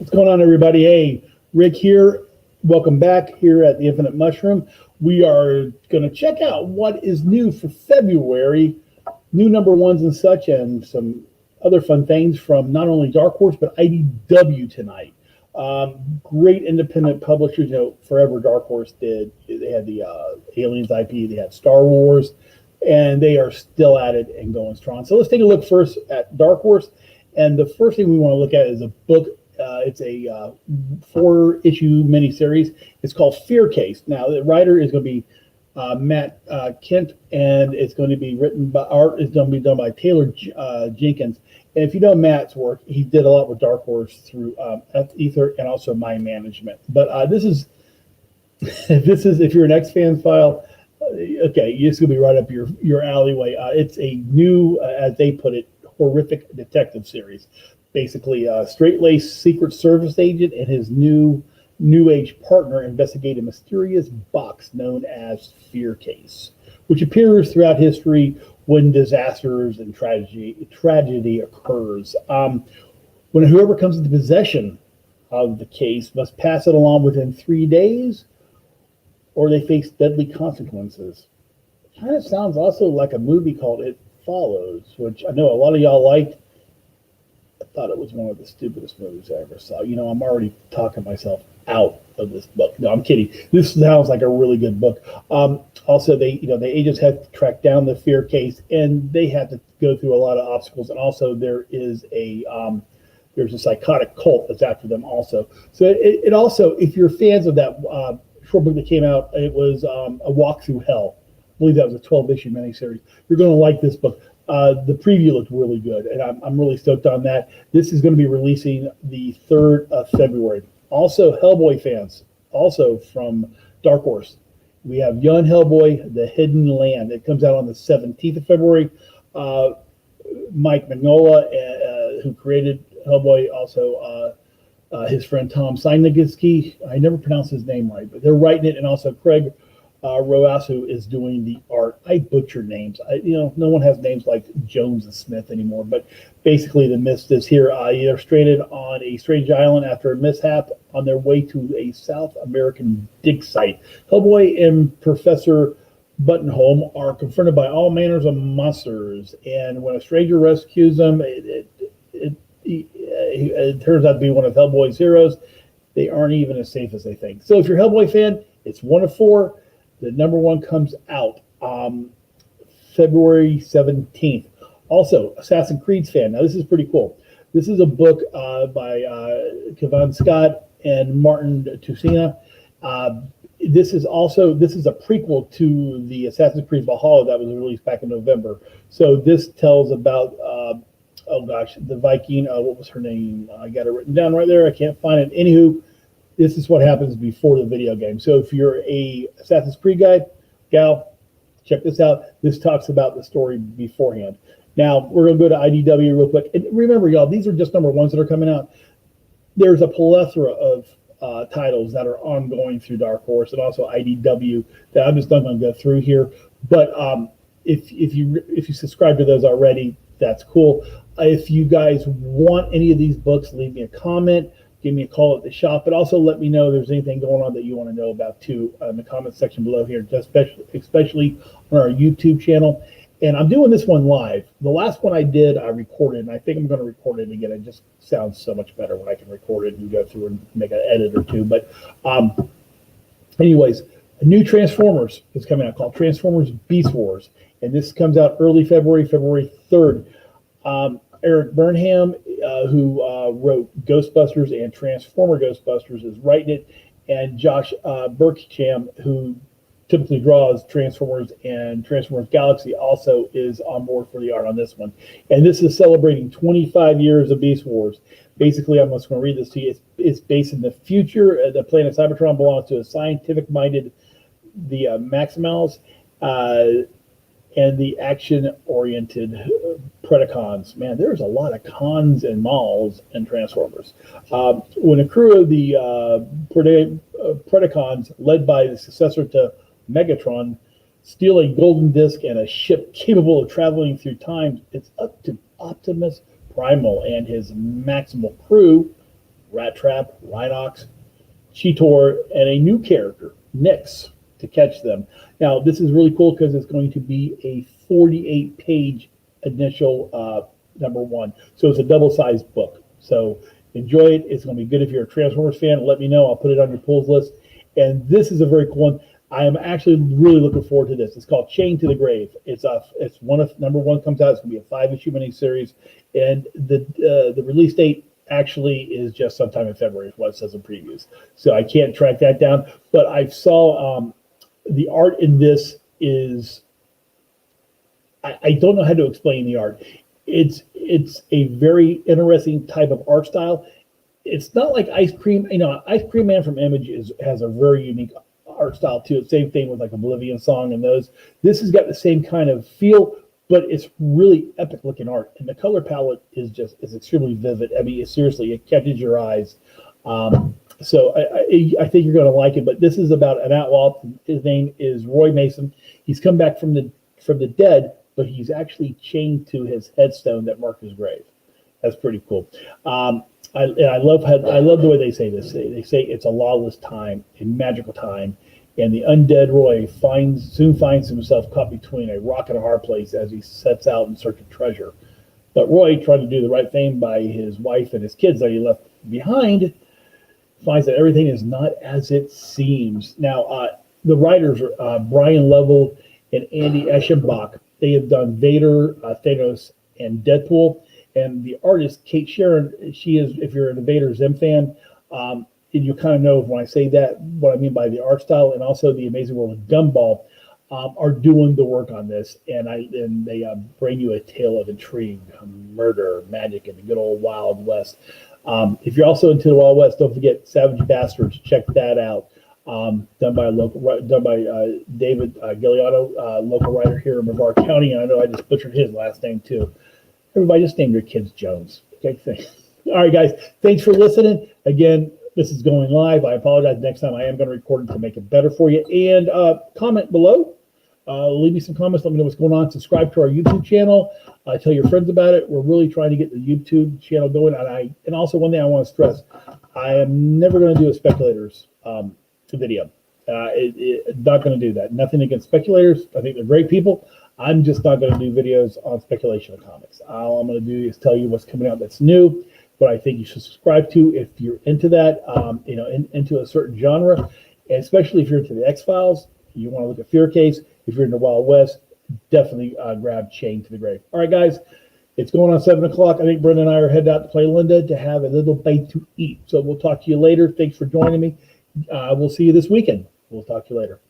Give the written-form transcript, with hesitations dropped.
What's going on, everybody? Hey, Rick here. Welcome back here at the Infinite Mushroom. We are going to check out what is new for February, new number ones and such, and some other fun things from not only Dark Horse, but IDW tonight. Great independent publishers. Forever Dark Horse did. They had the Aliens IP, they had Star Wars, and they are still at it and going strong. So let's take a look first at Dark Horse. And the first thing we want to look at is a book. It's a 4-issue miniseries. It's called Fear Case. Now, the writer is going to be Matt Kent, and it's going to be written by art is going to be done by Taylor Jenkins. And if you know Matt's work, he did a lot with Dark Horse through Ether and also Mind Management. But this is if you're an X-Fans file, okay, it's going to be right up your alleyway. It's a new, as they put it, horrific detective series. Basically, a straight-laced Secret Service agent and his new age partner investigate a mysterious box known as Fear Case, which appears throughout history when disasters and tragedy occurs. When whoever comes into possession of the case must pass it along within 3 days, or they face deadly consequences. It kind of sounds also like a movie called It Follows, which I know a lot of y'all liked. I thought it was one of the stupidest movies I ever saw. I'm already talking myself out of this book. No, I'm kidding. This sounds like a really good book. Also, the agents have to track down the Fear Case, and they have to go through a lot of obstacles. And also, there's a psychotic cult that's after them. Also, so it also, if you're fans of that short book that came out, it was A Walk Through Hell. I believe that was a 12-issue miniseries. You're going to like this book. The preview looked really good, and I'm really stoked on that. This is going to be releasing the 3rd of February. Also, Hellboy fans, also from Dark Horse, we have Young Hellboy, The Hidden Land. It comes out on the 17th of February. Mike Mignola, who created Hellboy, also his friend Tom Sienkiewicz. I never pronounce his name right, but they're writing it, and also Craig Roasu is doing the art. I butcher names. No one has names like Jones and Smith anymore. But basically, the mist is here. They're stranded on a strange island after a mishap on their way to a South American dig site. Hellboy and Professor Buttonholm are confronted by all manners of monsters, and when a stranger rescues them, it turns out to be one of Hellboy's heroes. They aren't even as safe as they think. So, if you're a Hellboy fan, it's 1 of 4. The number one comes out February 17th. Also, Assassin's Creed fan. Now, this is pretty cool. This is a book by Kevin Scott and Martin Tusina. This is a prequel to the Assassin's Creed Valhalla that was released back in November. So this tells about, the Viking. What was her name? I got it written down right there. I can't find it. Anywho, this is what happens before the video game. So if you're a Assassin's Creed guy, gal, check this out. This talks about the story beforehand. Now, we're going to go to IDW real quick. And remember, y'all, these are just number ones that are coming out. There's a plethora of titles that are ongoing through Dark Horse and also IDW that I'm just not going to go through here. But if you subscribe to those already, that's cool. If you guys want any of these books, leave me a comment. Give me a call at the shop, but also let me know if there's anything going on that you want to know about too in the comment section below here, especially on our YouTube channel. And I'm doing this one live. The last one I did, I recorded, and I think I'm going to record it again. It just sounds so much better when I can record it and go through and make an edit or two. But anyways, a new Transformers is coming out called Transformers Beast Wars, and this comes out early February 3rd. Eric Burnham, who wrote Ghostbusters and Transformer Ghostbusters, is writing it, and Josh Burkcham, who typically draws Transformers and Transformers Galaxy, also is on board for the art on this one. And this is celebrating 25 years of Beast Wars. Basically, I'm just going to read this to you. It's based in the future. The planet Cybertron belongs to a scientific-minded, the Maximals, and the action-oriented Predacons. Man, there's a lot of cons and malls and Transformers. When a crew of the Predacons, led by the successor to Megatron, steal a golden disc and a ship capable of traveling through time, it's up to Optimus Primal and his Maximal crew Rat Trap, Rhinox, Cheetor, and a new character, Nyx, to catch them. Now, this is really cool because it's going to be a 48-page initial number one. So it's a double-sized book. So enjoy it. It's going to be good if you're a Transformers fan. Let me know. I'll put it on your pulls list. And this is a very cool one. I am actually really looking forward to this. It's called Chain to the Grave. It's one of number one comes out. It's going to be a 5-issue miniseries, and the release date actually is just sometime in February, is what it says in previews. So I can't track that down, but I saw the art in this is I don't know how to explain the art. It's a very interesting type of art style. It's not like Ice Cream. Ice Cream Man from Image has a very unique art style too. Same thing with like Oblivion Song and those. This has got the same kind of feel, but it's really epic looking art, and the color palette is extremely vivid. I mean, seriously, it catches your eyes. So I think you're going to like it. But this is about an outlaw. His name is Roy Mason. He's come back from the dead, but he's actually chained to his headstone that marked his grave. That's pretty cool. I love the way they say this. They say it's a lawless time, a magical time, and the undead Roy soon finds himself caught between a rock and a hard place as he sets out in search of treasure. But Roy, trying to do the right thing by his wife and his kids that he left behind, finds that everything is not as it seems. Now, the writers are Brian Lovell and Andy Eschenbach. They have done Vader, Thanos, and Deadpool. And the artist, Kate Sharon, she is, if you're a Vader Zim fan, and you kind of know when I say that, what I mean by the art style, and also the Amazing World of Gumball, are doing the work on this. And they bring you a tale of intrigue, murder, magic, and the good old Wild West. If you're also into the Wild West, don't forget Savage Bastards. Check that out. Done by David Giuliano, local writer here in Brevard County. And I know I just butchered his last name too. Everybody just name your kids Jones. Okay, thanks. All right, guys. Thanks for listening. Again, this is going live. I apologize. Next time I am going to record it to make it better for you. And comment below. Leave me some comments. Let me know what's going on. Subscribe to our YouTube channel. Tell your friends about it. We're really trying to get the YouTube channel going. And also one thing I want to stress, I am never going to do a speculators video. Not going to do that. Nothing against speculators. I think they're great people. I'm just not going to do videos on speculation of comics. All I'm going to do is tell you what's coming out that's new, what I think you should subscribe to if you're into that, into a certain genre, and especially if you're into the X-Files, you want to look at Fear Case. If you're into Wild West, definitely grab Chain to the Grave. All right, guys, it's going on 7 o'clock. I think Brenda and I are headed out to play Linda to have a little bite to eat. So we'll talk to you later. Thanks for joining me. We'll see you this weekend. We'll talk to you later.